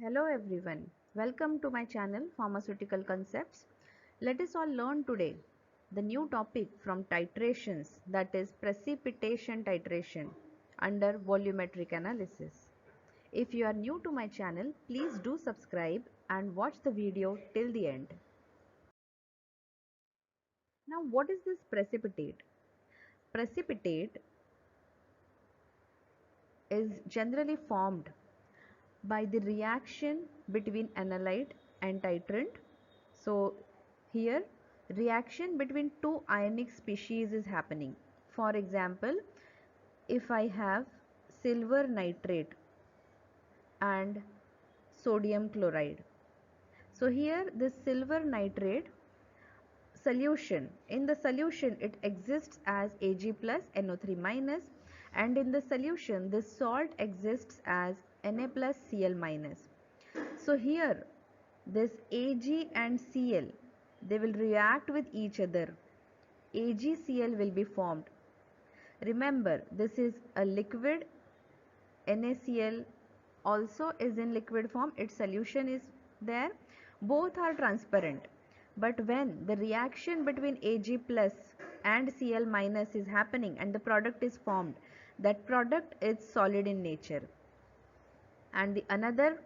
Hello everyone, welcome to my channel Pharmaceutical Concepts. Let us all learn today the new topic from titrations, that is precipitation titration under volumetric analysis. If you are new to my channel, please do subscribe and watch the video till the end. Now what is this precipitate? Precipitate is generally formed by the reaction between analyte and titrant. So here reaction between two ionic species is happening. For example, if I have silver nitrate and sodium chloride. So here this silver nitrate solution, in the solution it exists as Ag plus NO3 minus, and in the solution this salt exists as Na plus Cl minus. So here this Ag and Cl, they will react with each other. AgCl will be formed. Remember, this is a liquid. NaCl also is in liquid form, its solution is there. Both are transparent. But when the reaction between Ag plus and Cl minus is happening and the product is formed, that product is solid in nature. And the another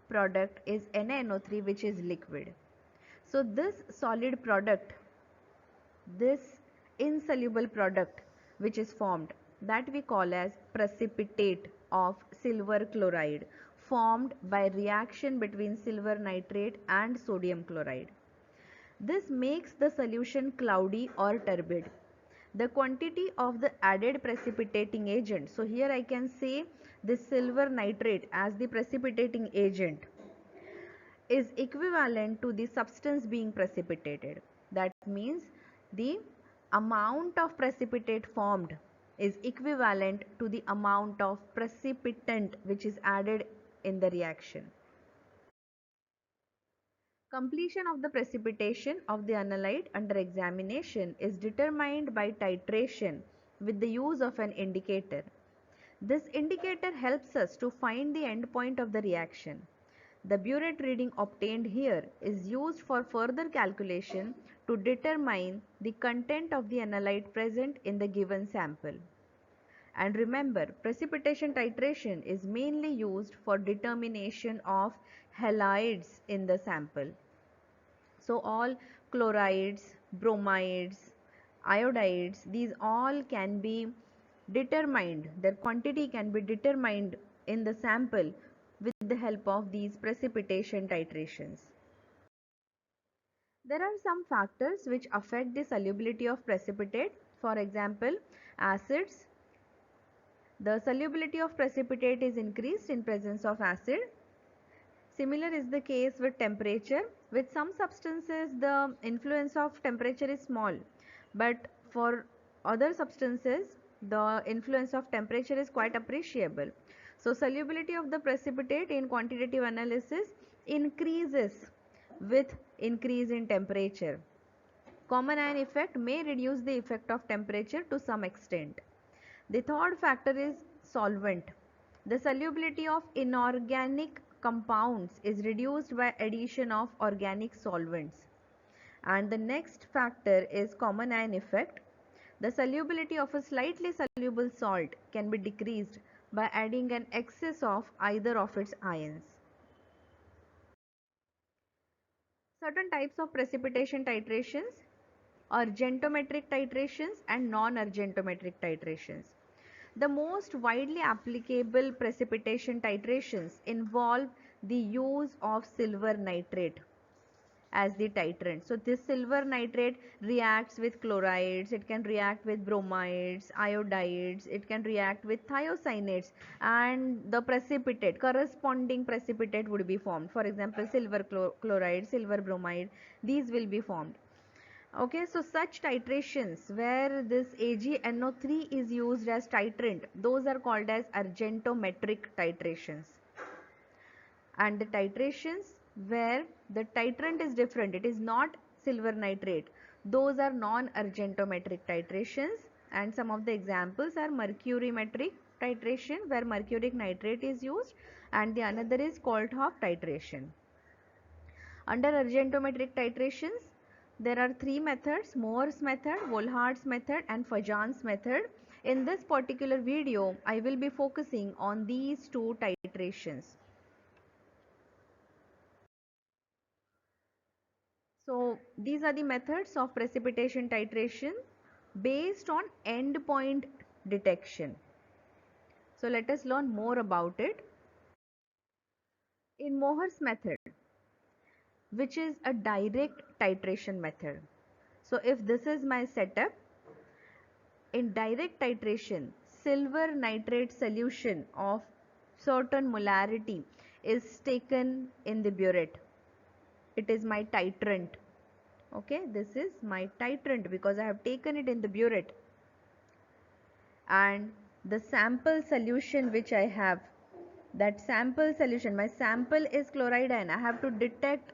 product is NaNO3, which is liquid. So this solid product, this insoluble product which is formed, that we call as precipitate of silver chloride, formed by reaction between silver nitrate and sodium chloride. This makes the solution cloudy or turbid. The quantity of the added precipitating agent, so here I can say this silver nitrate as the precipitating agent, is equivalent to the substance being precipitated. That means the amount of precipitate formed is equivalent to the amount of precipitant which is added in the reaction. Completion of the precipitation of the analyte under examination is determined by titration with the use of an indicator. This indicator helps us to find the endpoint of the reaction. The burette reading obtained here is used for further calculation to determine the content of the analyte present in the given sample. And remember, precipitation titration is mainly used for determination of halides in the sample. So all chlorides, bromides, iodides, these all can be determined, their quantity can be determined in the sample with the help of these precipitation titrations. There are some factors which affect the solubility of precipitate. For example, acids. The solubility of precipitate is increased in presence of acid. Similar is the case with temperature. With some substances, the influence of temperature is small, but for other substances, the influence of temperature is quite appreciable. So, solubility of the precipitate in quantitative analysis increases with increase in temperature. Common ion effect may reduce the effect of temperature to some extent. The third factor is solvent. The solubility of inorganic compounds is reduced by addition of organic solvents. And the next factor is common ion effect. The solubility of a slightly soluble salt can be decreased by adding an excess of either of its ions. Certain types of precipitation titrations: argentometric titrations and non-argentometric titrations. The most widely applicable precipitation titrations involve the use of silver nitrate as the titrant. So this silver nitrate reacts with chlorides, it can react with bromides, iodides, it can react with thiocyanates, and the precipitate, corresponding precipitate would be formed. For example, silver chloride, silver bromide, these will be formed. Okay, so such titrations where this AgNO3 is used as titrant, those are called as argentometric titrations. And the titrations where the titrant is different, it is not silver nitrate, those are non-argentometric titrations, and some of the examples are mercurymetric titration where mercuric nitrate is used, and the another is Kolthoff titration. Under argentometric titrations, there are three methods: Mohrs method, Volhard's method, and Fajan's method. In this particular video, I will be focusing on these two titrations. So these are the methods of precipitation titration based on endpoint detection. So let us learn more about it. In Mohrs method, which is a direct titration method. So if this is my setup, in direct titration, silver nitrate solution of certain molarity is taken in the burette. It is my titrant. Okay, this is my titrant because I have taken it in the burette. And the sample solution which I have, that sample solution, my sample is chloride ion. I have to detect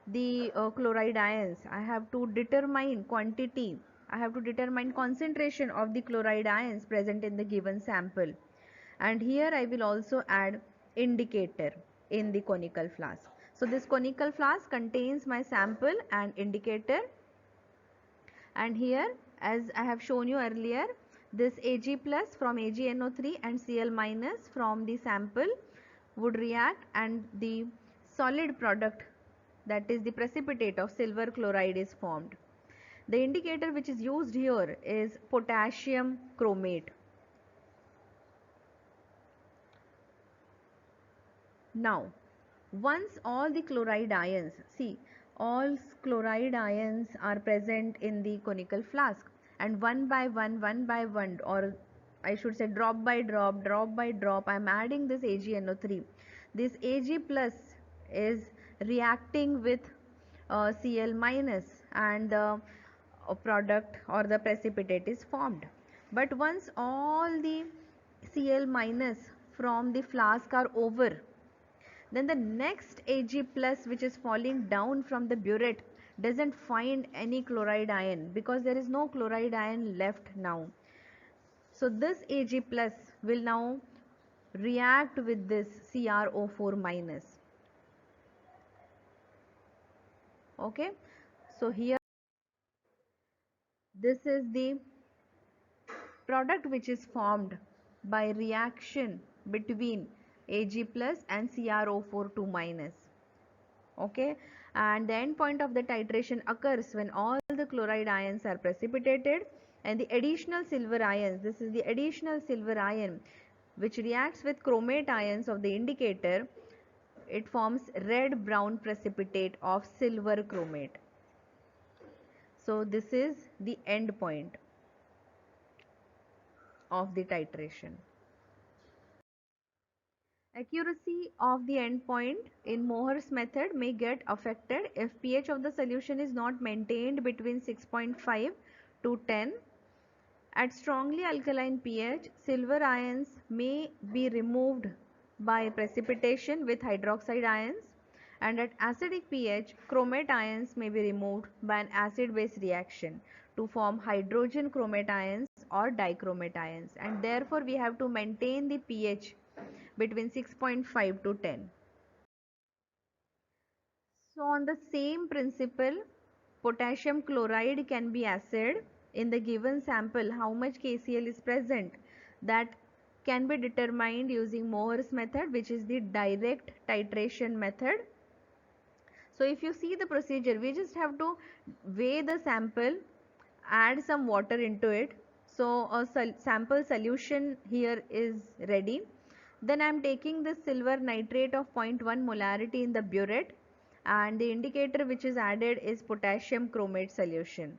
the chloride ions. I have to determine quantity. I have to determine concentration of the chloride ions present in the given sample. And here I will also add indicator in the conical flask. So this conical flask contains my sample and indicator, and here, as I have shown you earlier, this Ag plus from AgNO3 and Cl minus from the sample would react, and the solid product, that is the precipitate of silver chloride, is formed. The indicator which is used here is potassium chromate. Now, once all the chloride ions, see, all chloride ions are present in the conical flask, and one by one, or I should say drop by drop, I am adding this AgNO3. This Ag plus is reacting with Cl minus, and the product or the precipitate is formed. But once all the Cl minus from the flask are over, then the next Ag plus which is falling down from the burette doesn't find any chloride ion because there is no chloride ion left now. So this Ag plus will now react with this CrO4 minus. Okay, so here this is the product which is formed by reaction between Ag plus and CrO4 2 minus. Okay, and the end point of the titration occurs when all the chloride ions are precipitated, and the additional silver ions, this is the additional silver ion which reacts with chromate ions of the indicator, it forms red brown precipitate of silver chromate. So this is the end point of the titration. Accuracy of the endpoint in Mohrs method may get affected if pH of the solution is not maintained between 6.5 to 10. At strongly alkaline pH, silver ions may be removed by precipitation with hydroxide ions, and at acidic pH, chromate ions may be removed by an acid-base reaction to form hydrogen chromate ions or dichromate ions, and therefore we have to maintain the pH between 6.5 to 10. So on the same principle, potassium chloride can be acid. In the given sample, how much KCl is present, that can be determined using Mohrs method, which is the direct titration method. So if you see the procedure, we just have to weigh the sample, add some water into it. So a sample solution here is ready. Then I am taking this silver nitrate of 0.1 molarity in the burette, and the indicator which is added is potassium chromate solution,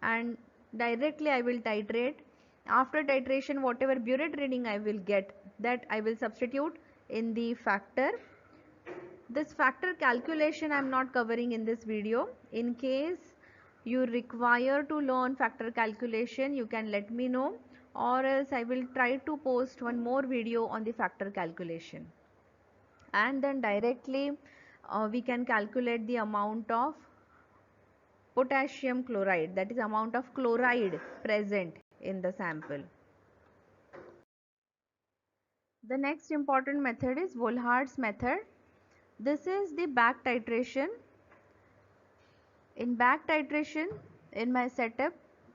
and directly I will titrate. After titration, whatever burette reading I will get, that I will substitute in the factor. This factor calculation I am not covering in this video. In case you require to learn factor calculation, you can let me know, or else I will try to post one more video on the factor calculation, and then directly we can calculate the amount of potassium chloride, that is amount of chloride present in the sample. The next important method is Volhard's method. This is the back titration. In back titration, in my setup,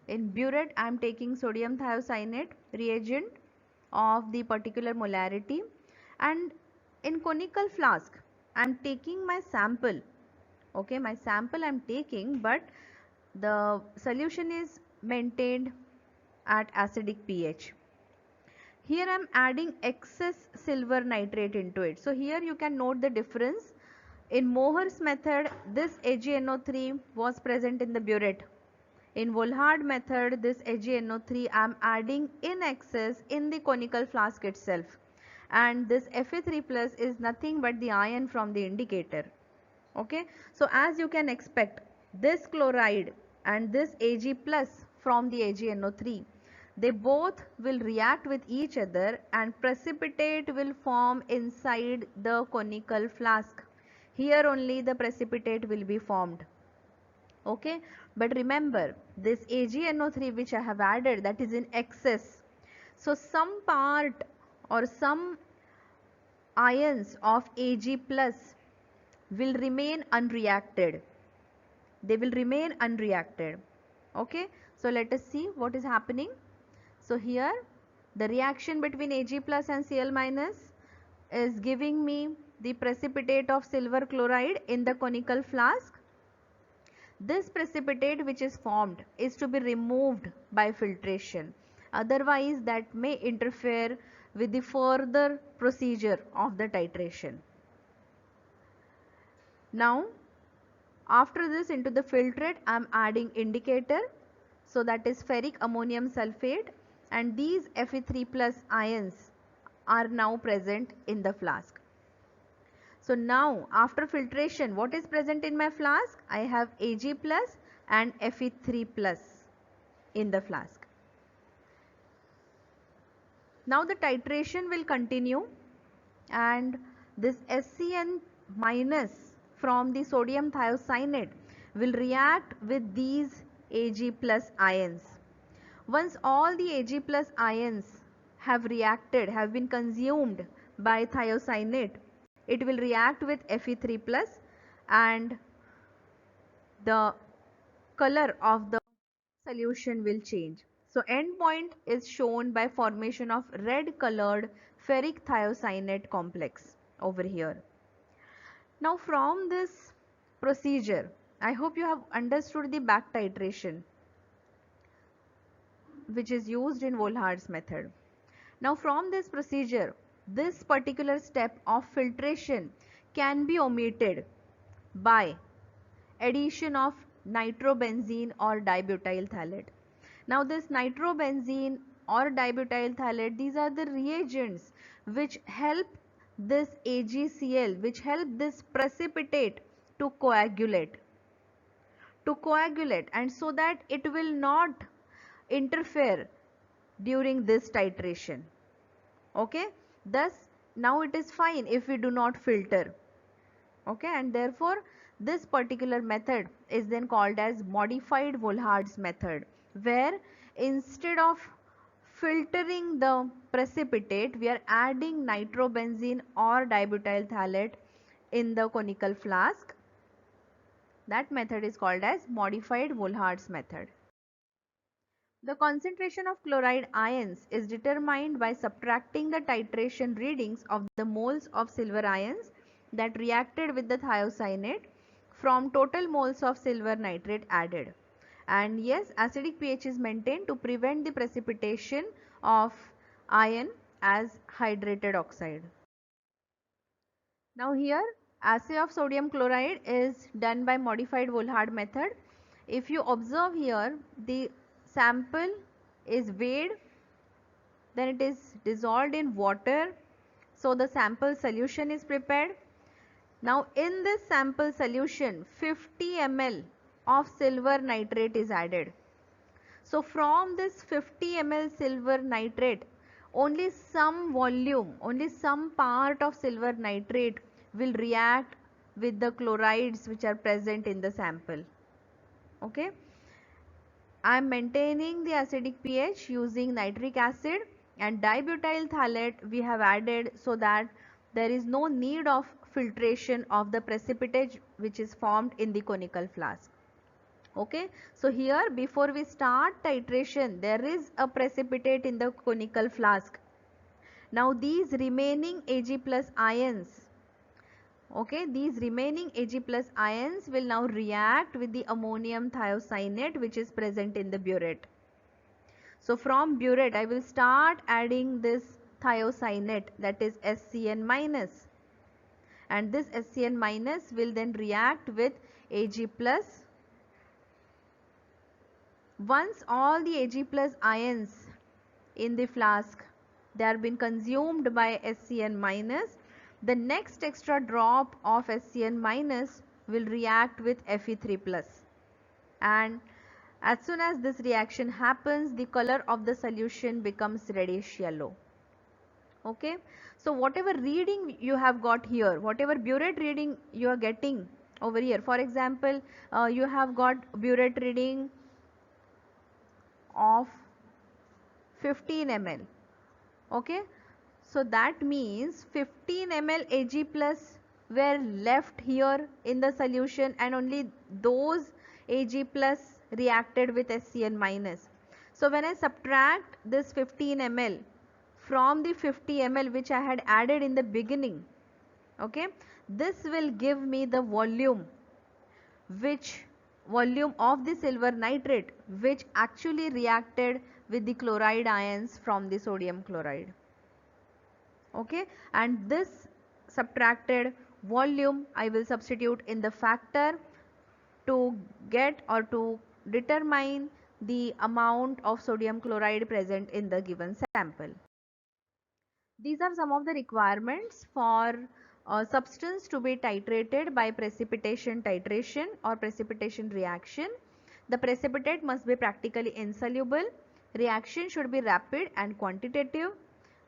in burette I am taking sodium thiocyanate reagent of the particular molarity, and in conical flask I am taking my sample. Okay, my sample I am taking, but the solution is maintained at acidic pH. Here I am adding excess silver nitrate into it. So here you can note the difference. In Mohr's method, this AgNO3 was present in the burette. In Volhard method, this AgNO3 I am adding in excess in the conical flask itself. And this Fe3 plus is nothing but the ion from the indicator. Okay, so as you can expect, this chloride and this Ag plus from the AgNO3, they both will react with each other and precipitate will form inside the conical flask. Here only the precipitate will be formed. Okay, but remember this AgNO3 which I have added, that is in excess. So some part or some ions of Ag plus will remain unreacted. They will remain unreacted. Okay, so let us see what is happening. So here the reaction between Ag plus and Cl minus is giving me the precipitate of silver chloride in the conical flask. This precipitate which is formed is to be removed by filtration, otherwise that may interfere with the further procedure of the titration. Now after this, into the filtrate I am adding indicator, so that is ferric ammonium sulfate, and these Fe3 plus ions are now present in the flask. So now after filtration, what is present in my flask? I have Ag plus and Fe3 plus in the flask. Now the titration will continue, and this SCN minus from the sodium thiocyanate will react with these Ag plus ions. Once all the Ag plus ions have reacted, have been consumed by thiocyanate, it will react with Fe3 plus and the color of the solution will change. So end point is shown by formation of red colored ferric thiocyanate complex over here. Now from this procedure, I hope you have understood the back titration which is used in Volhard's method. Now from this procedure, this particular step of filtration can be omitted by addition of nitrobenzene or dibutyl phthalate. Now this nitrobenzene or dibutyl phthalate, these are the reagents which help this AgCl, which help this precipitate to coagulate, and so that it will not interfere during this titration. Okay, thus now it is fine if we do not filter. Okay, and therefore this particular method is then called as modified Volhard's method, where instead of filtering the precipitate, we are adding nitrobenzene or dibutyl phthalate in the conical flask. That method is called as modified Volhard's method. The concentration of chloride ions is determined by subtracting the titration readings of the moles of silver ions that reacted with the thiocyanate from total moles of silver nitrate added. And yes, acidic pH is maintained to prevent the precipitation of ion as hydrated oxide. Now here assay of sodium chloride is done by modified Volhard method. If you observe here, the sample is weighed, then it is dissolved in water, so the sample solution is prepared. Now in this sample solution 50 ml of silver nitrate is added. So from this 50 ml silver nitrate, only some volume, only some part of silver nitrate will react with the chlorides which are present in the sample. Okay, I am maintaining the acidic pH using nitric acid and dibutyl phthalate we have added so that there is no need of filtration of the precipitate which is formed in the conical flask. Okay, so here before we start titration there is a precipitate in the conical flask. Now these remaining Ag plus ions, okay, these remaining Ag plus ions will now react with the ammonium thiocyanate which is present in the burette. So from burette I will start adding this thiocyanate, that is SCN minus, and this SCN minus will then react with Ag plus. Once all the Ag plus ions in the flask they are been consumed by SCN minus, the next extra drop of SCN minus will react with Fe3 plus, and as soon as this reaction happens the color of the solution becomes reddish yellow. Okay, so whatever reading you have got here, whatever burette reading you are getting over here, for example you have got burette reading of 15 ml. Okay, so that means 15 ml Ag plus were left here in the solution and only those Ag plus reacted with SCN minus. So when I subtract this 15 ml from the 50 ml which I had added in the beginning, okay, this will give me the volume of the silver nitrate which actually reacted with the chloride ions from the sodium chloride. Okay, and this subtracted volume I will substitute in the factor to get or to determine the amount of sodium chloride present in the given sample. These are some of the requirements for a substance to be titrated by precipitation titration or precipitation reaction. The precipitate must be practically insoluble. Reaction should be rapid and quantitative.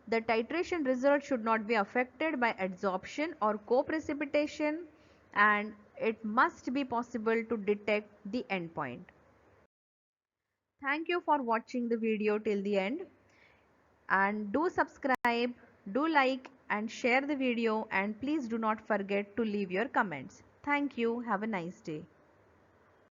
The titration result should not be affected by adsorption or co-precipitation, and it must be possible to detect the endpoint. Thank you for watching the video till the end, and do subscribe, do like and share the video, and please do not forget to leave your comments. Thank you. Have a nice day.